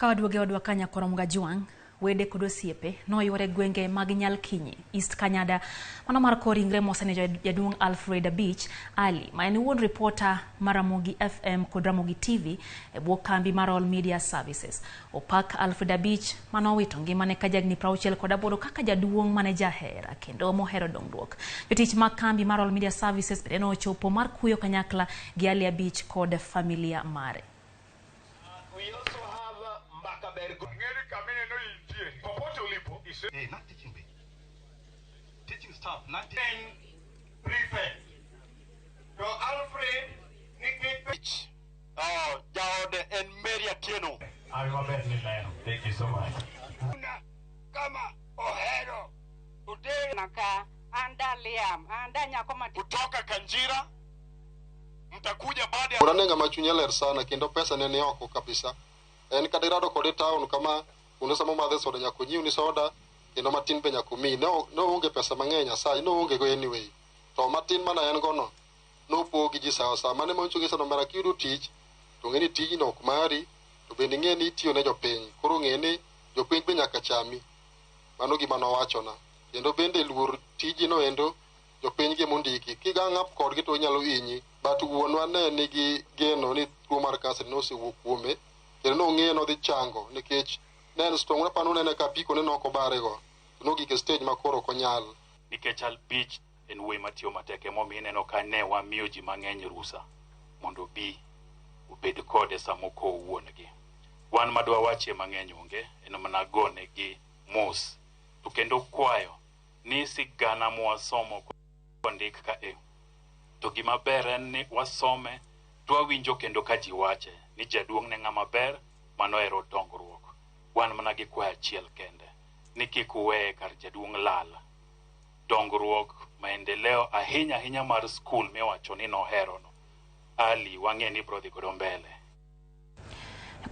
Kawaduoge odwa kanya korom Gajuang, wede kod osiepe noyore gwenge mag Nyalkinyi, East Kanyada, mano mar koringre mosene jaduong' Alfred Abich Ali, ma en wuon reporter mar Ramogi FM kod Ramogi TV e bwo kambi mar All Media Services. Opak Alfred Abich manowito ngimane ka jagni 68 kaka jaduong' mane jahera kendo mohero dongruok. Jotich mag kambi mar All Media Services bende nochopo mar kuyo kanyakla gi Ali Abich kod familia mare. Not teaching me. Teaching staff, not teaching prefect. So Alfred, Nick, Jawde and Mary Atieno. Thank you so much. Kama Ohero, today Naka, anda Liam, anda Nyakoma kutoka Kanjira, mtakuja baada ya Unanenga machunyele sana kendo pesa nene yako kabisa. En kadirado kode town kama unasema madhe soda nyakunyi unisoda ino matin be nyakumi no unge pesa mangenya sa no unge go anyway to matin mana en gono no pogi ji sa mane moncho gi sano mara kidu tich to ngeni tiji no kumari to bende ngeni tiyo ne jopiny koro ngeni jopiny be nyaka chami mano gima no wachona kendo bende luor tiji no endo jopiny gi mondiki kiga ngap kod gi to nyalo inyi but wuonwa ne nigi geno ni tuo mar kansa no se wuok kuome kendo no ng'e no dhi chango nikech nen strong na panu nene ka piko ne noko barego no gike stage makoro konyal nikech Albich en wuoyi matiyo matek emomiyo ineno ka ne wamiyo ji mang'eny rusa mondo bi obed kode samoko wuongi. Wan madwa wache mang'eny onge en mana gone gi mos to kendo kwayo ni sigana mwasomo kondik ka to gima ber en ni wasome to wawinjo kendo ka ji wache ni jaduong' ne ng'ama ber manohero dongruok. Wan mana gi kwayo achiel kende ni kik uweye kar jaduong' lal dongruok maendeleo ahinya mar skul miwacho ni nohero no Ali wang'e ni bro dhi godo mbele.